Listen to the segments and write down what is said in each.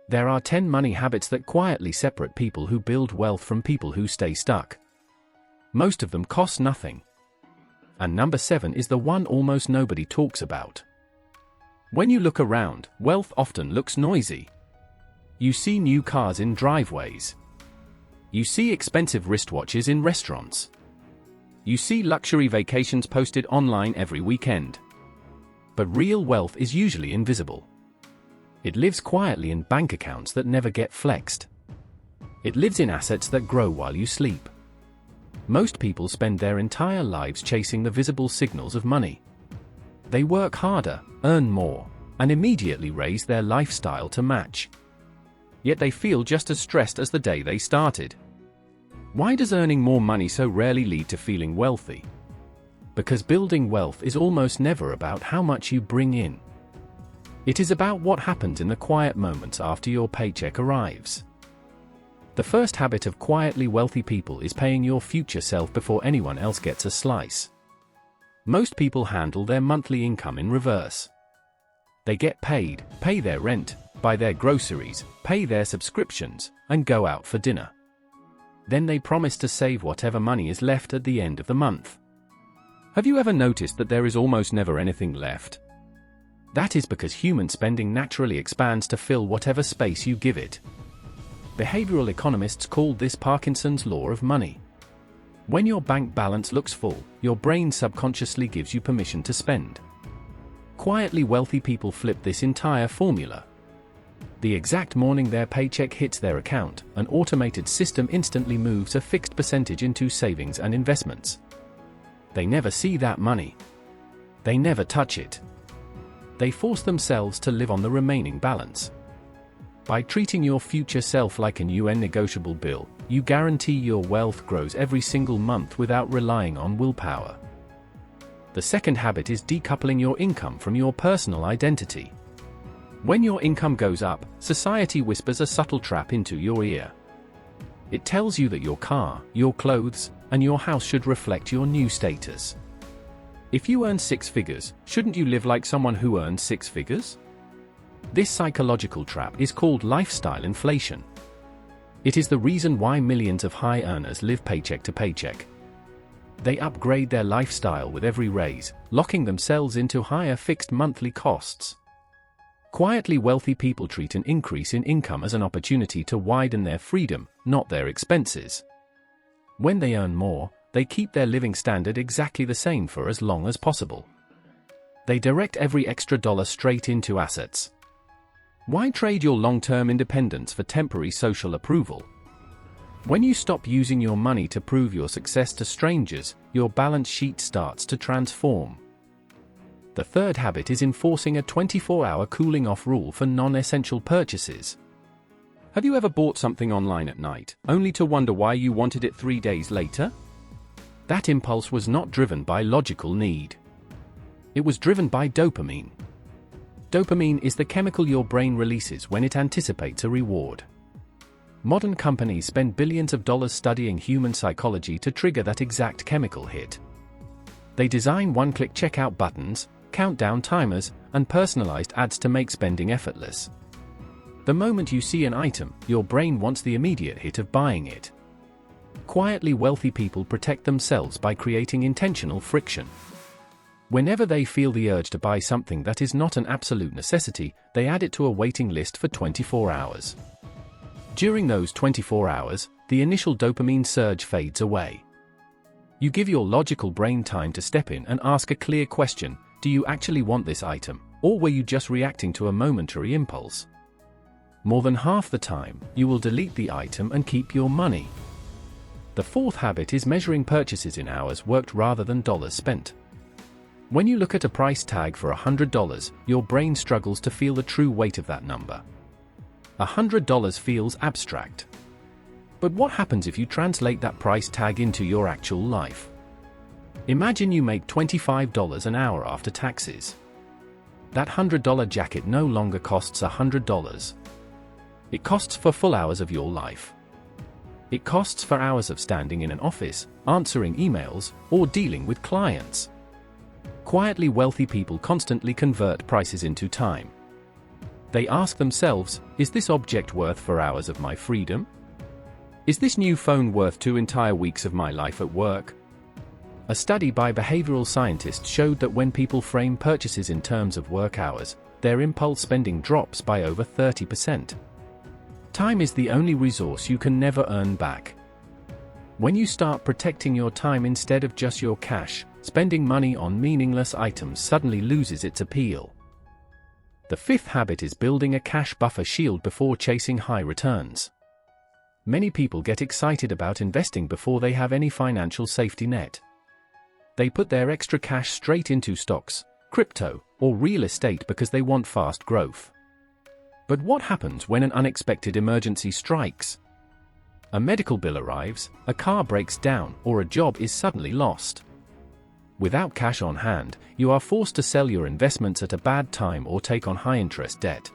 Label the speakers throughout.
Speaker 1: There are 10 money habits that quietly separate people who build wealth from people who stay stuck. Most of them cost nothing. And number 7 is the one almost nobody talks about. When you look around, wealth often looks noisy. You see new cars in driveways. You see expensive wristwatches in restaurants. You see luxury vacations posted online every weekend. But real wealth is usually invisible. It lives quietly in bank accounts that never get flexed. It lives in assets that grow while you sleep. Most people spend their entire lives chasing the visible signals of money. They work harder, earn more, and immediately raise their lifestyle to match. Yet they feel just as stressed as the day they started. Why does earning more money so rarely lead to feeling wealthy? Because building wealth is almost never about how much you bring in. It is about what happens in the quiet moments after your paycheck arrives. The first habit of quietly wealthy people is paying your future self before anyone else gets a slice. Most people handle their monthly income in reverse. They get paid, pay their rent, buy their groceries, pay their subscriptions, and go out for dinner. Then they promise to save whatever money is left at the end of the month. Have you ever noticed that there is almost never anything left? That is because human spending naturally expands to fill whatever space you give it. Behavioral economists call this Parkinson's law of money. When your bank balance looks full, your brain subconsciously gives you permission to spend. Quietly wealthy people flip this entire formula. The exact morning their paycheck hits their account, an automated system instantly moves a fixed percentage into savings and investments. They never see that money. They never touch it. They force themselves to live on the remaining balance. By treating your future self like an non-negotiable bill, you guarantee your wealth grows every single month without relying on willpower. The second habit is decoupling your income from your personal identity. When your income goes up, society whispers a subtle trap into your ear. It tells you that your car, your clothes, and your house should reflect your new status. If you earn 6 figures, shouldn't you live like someone who earns 6 figures? This psychological trap is called lifestyle inflation. It is the reason why millions of high earners live paycheck to paycheck. They upgrade their lifestyle with every raise, locking themselves into higher fixed monthly costs. Quietly wealthy people treat an increase in income as an opportunity to widen their freedom, not their expenses. When they earn more, they keep their living standard exactly the same for as long as possible. They direct every extra dollar straight into assets. Why trade your long-term independence for temporary social approval? When you stop using your money to prove your success to strangers, your balance sheet starts to transform. The third habit is enforcing a 24-hour cooling-off rule for non-essential purchases. Have you ever bought something online at night, only to wonder why you wanted it 3 days later? That impulse was not driven by logical need. It was driven by dopamine. Dopamine is the chemical your brain releases when it anticipates a reward. Modern companies spend billions of dollars studying human psychology to trigger that exact chemical hit. They design one-click checkout buttons, countdown timers, and personalized ads to make spending effortless. The moment you see an item, your brain wants the immediate hit of buying it. Quietly wealthy people protect themselves by creating intentional friction. Whenever they feel the urge to buy something that is not an absolute necessity, they add it to a waiting list for 24 hours. During those 24 hours, the initial dopamine surge fades away. You give your logical brain time to step in and ask a clear question: do you actually want this item, or were you just reacting to a momentary impulse? More than half the time, you will delete the item and keep your money. The fourth habit is measuring purchases in hours worked rather than dollars spent. When you look at a price tag for $100, your brain struggles to feel the true weight of that number. $100 feels abstract. But what happens if you translate that price tag into your actual life? Imagine you make $25 an hour after taxes. That $100 jacket no longer costs $100. It costs for full hours of your life. It costs for hours of standing in an office, answering emails, or dealing with clients. Quietly wealthy people constantly convert prices into time. They ask themselves, is this object worth 4 hours of my freedom? Is this new phone worth 2 entire weeks of my life at work? A study by behavioral scientists showed that when people frame purchases in terms of work hours, their impulse spending drops by over 30%. Time is the only resource you can never earn back. When you start protecting your time instead of just your cash, spending money on meaningless items suddenly loses its appeal. The 5th habit is building a cash buffer shield before chasing high returns. Many people get excited about investing before they have any financial safety net. They put their extra cash straight into stocks, crypto, or real estate because they want fast growth. But what happens when an unexpected emergency strikes? A medical bill arrives, a car breaks down, or a job is suddenly lost. Without cash on hand, you are forced to sell your investments at a bad time or take on high-interest debt.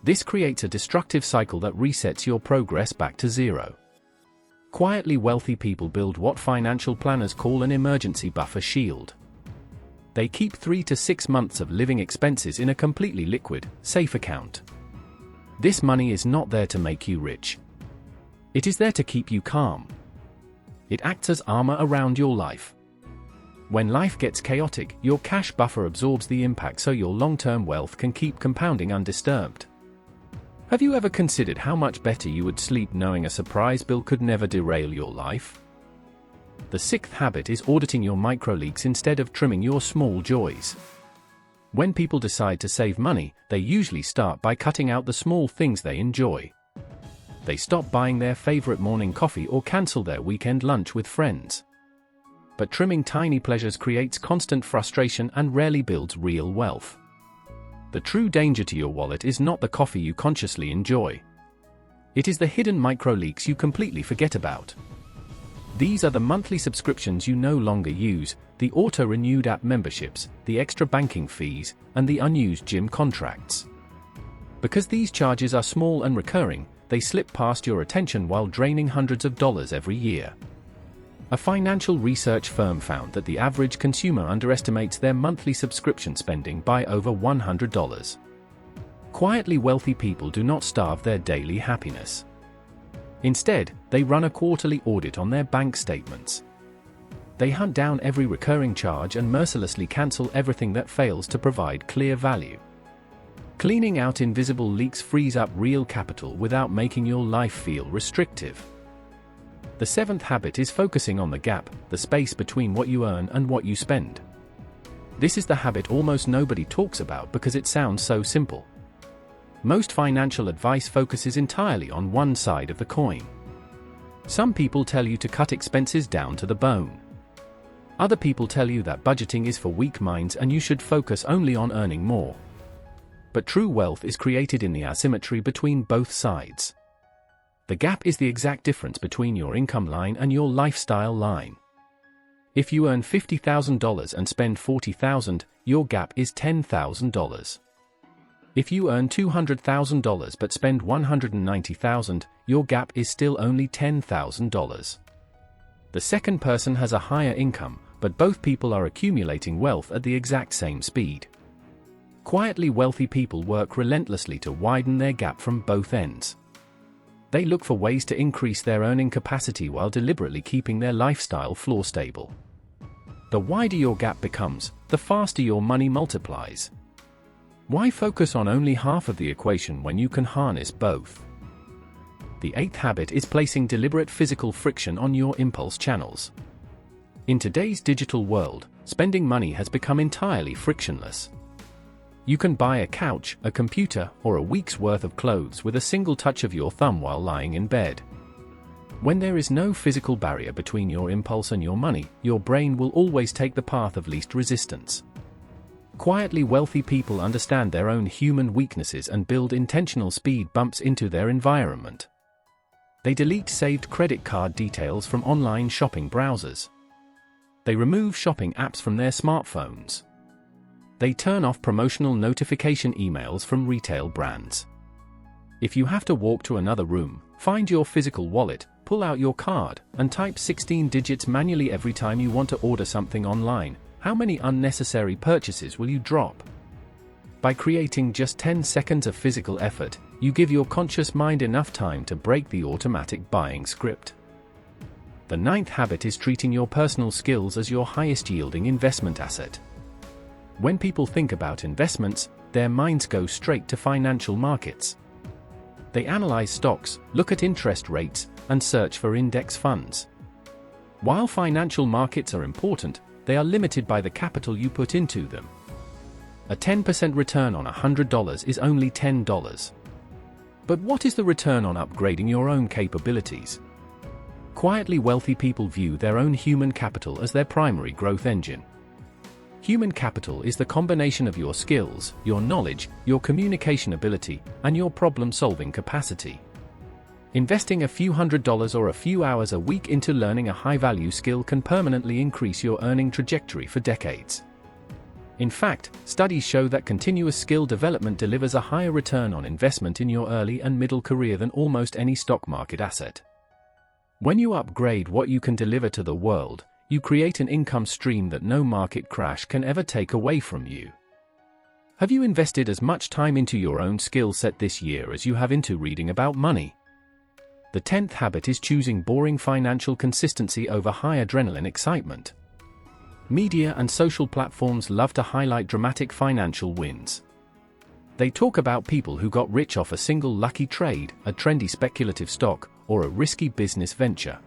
Speaker 1: This creates a destructive cycle that resets your progress back to zero. Quietly wealthy people build what financial planners call an emergency buffer shield. They keep 3 to 6 months of living expenses in a completely liquid, safe account. This money is not there to make you rich. It is there to keep you calm. It acts as armor around your life. When life gets chaotic, your cash buffer absorbs the impact so your long-term wealth can keep compounding undisturbed. Have you ever considered how much better you would sleep knowing a surprise bill could never derail your life? The 6th habit is auditing your micro-leaks instead of trimming your small joys. When people decide to save money, they usually start by cutting out the small things they enjoy. They stop buying their favorite morning coffee or cancel their weekend lunch with friends. But trimming tiny pleasures creates constant frustration and rarely builds real wealth. The true danger to your wallet is not the coffee you consciously enjoy. It is the hidden micro-leaks you completely forget about. These are the monthly subscriptions you no longer use, the auto-renewed app memberships, the extra banking fees, and the unused gym contracts. Because these charges are small and recurring, they slip past your attention while draining hundreds of dollars every year. A financial research firm found that the average consumer underestimates their monthly subscription spending by over $100. Quietly wealthy people do not starve their daily happiness. Instead, they run a quarterly audit on their bank statements. They hunt down every recurring charge and mercilessly cancel everything that fails to provide clear value. Cleaning out invisible leaks frees up real capital without making your life feel restrictive. The 7th habit is focusing on the gap, the space between what you earn and what you spend. This is the habit almost nobody talks about because it sounds so simple. Most financial advice focuses entirely on one side of the coin. Some people tell you to cut expenses down to the bone. Other people tell you that budgeting is for weak minds and you should focus only on earning more. But true wealth is created in the asymmetry between both sides. The gap is the exact difference between your income line and your lifestyle line. If you earn $50,000 and spend $40,000, your gap is $10,000. If you earn $200,000 but spend $190,000, your gap is still only $10,000. The second person has a higher income, but both people are accumulating wealth at the exact same speed. Quietly wealthy people work relentlessly to widen their gap from both ends. They look for ways to increase their earning capacity while deliberately keeping their lifestyle floor stable. The wider your gap becomes, the faster your money multiplies. Why focus on only half of the equation when you can harness both? The 8th habit is placing deliberate physical friction on your impulse channels. In today's digital world, spending money has become entirely frictionless. You can buy a couch, a computer, or a week's worth of clothes with a single touch of your thumb while lying in bed. When there is no physical barrier between your impulse and your money, your brain will always take the path of least resistance. Quietly wealthy people understand their own human weaknesses and build intentional speed bumps into their environment. They delete saved credit card details from online shopping browsers. They remove shopping apps from their smartphones. They turn off promotional notification emails from retail brands. If you have to walk to another room, find your physical wallet, pull out your card, and type 16 digits manually every time you want to order something online, how many unnecessary purchases will you drop? By creating just 10 seconds of physical effort, you give your conscious mind enough time to break the automatic buying script. The 9th habit is treating your personal skills as your highest yielding investment asset. When people think about investments, their minds go straight to financial markets. They analyze stocks, look at interest rates, and search for index funds. While financial markets are important, they are limited by the capital you put into them. A 10% return on $100 is only $10. But what is the return on upgrading your own capabilities? Quietly wealthy people view their own human capital as their primary growth engine. Human capital is the combination of your skills, your knowledge, your communication ability, and your problem-solving capacity. Investing a few $100s or a few hours a week into learning a high-value skill can permanently increase your earning trajectory for decades. In fact, studies show that continuous skill development delivers a higher return on investment in your early and middle career than almost any stock market asset. When you upgrade what you can deliver to the world, you create an income stream that no market crash can ever take away from you. Have you invested as much time into your own skill set this year as you have into reading about money? The 10th habit is choosing boring financial consistency over high adrenaline excitement. Media and social platforms love to highlight dramatic financial wins. They talk about people who got rich off a single lucky trade, a trendy speculative stock, or a risky business venture.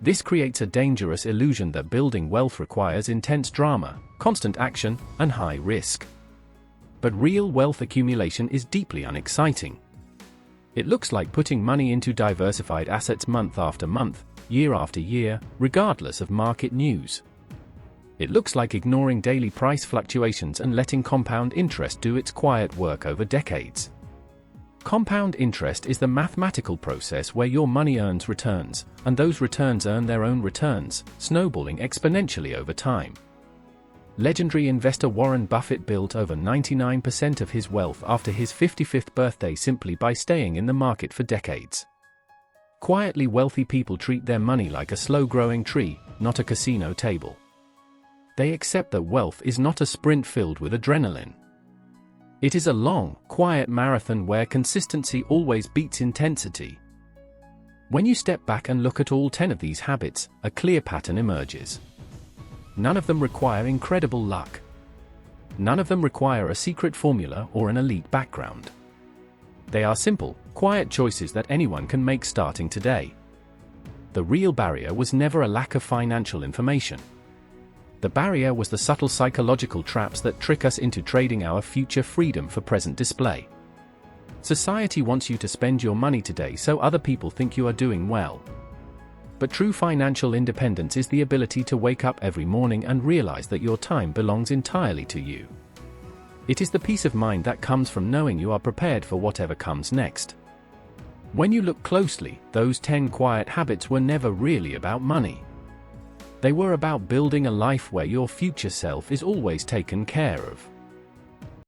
Speaker 1: This creates a dangerous illusion that building wealth requires intense drama, constant action, and high risk. But real wealth accumulation is deeply unexciting. It looks like putting money into diversified assets month after month, year after year, regardless of market news. It looks like ignoring daily price fluctuations and letting compound interest do its quiet work over decades. Compound interest is the mathematical process where your money earns returns, and those returns earn their own returns, snowballing exponentially over time. Legendary investor Warren Buffett built over 99% of his wealth after his 55th birthday simply by staying in the market for decades. Quietly wealthy people treat their money like a slow-growing tree, not a casino table. They accept that wealth is not a sprint filled with adrenaline. It is a long, quiet marathon where consistency always beats intensity. When you step back and look at all 10 of these habits, a clear pattern emerges. None of them require incredible luck. None of them require a secret formula or an elite background. They are simple, quiet choices that anyone can make starting today. The real barrier was never a lack of financial information. The barrier was the subtle psychological traps that trick us into trading our future freedom for present display. Society wants you to spend your money today so other people think you are doing well. But true financial independence is the ability to wake up every morning and realize that your time belongs entirely to you. It is the peace of mind that comes from knowing you are prepared for whatever comes next. When you look closely, those 10 quiet habits were never really about money. They were about building a life where your future self is always taken care of.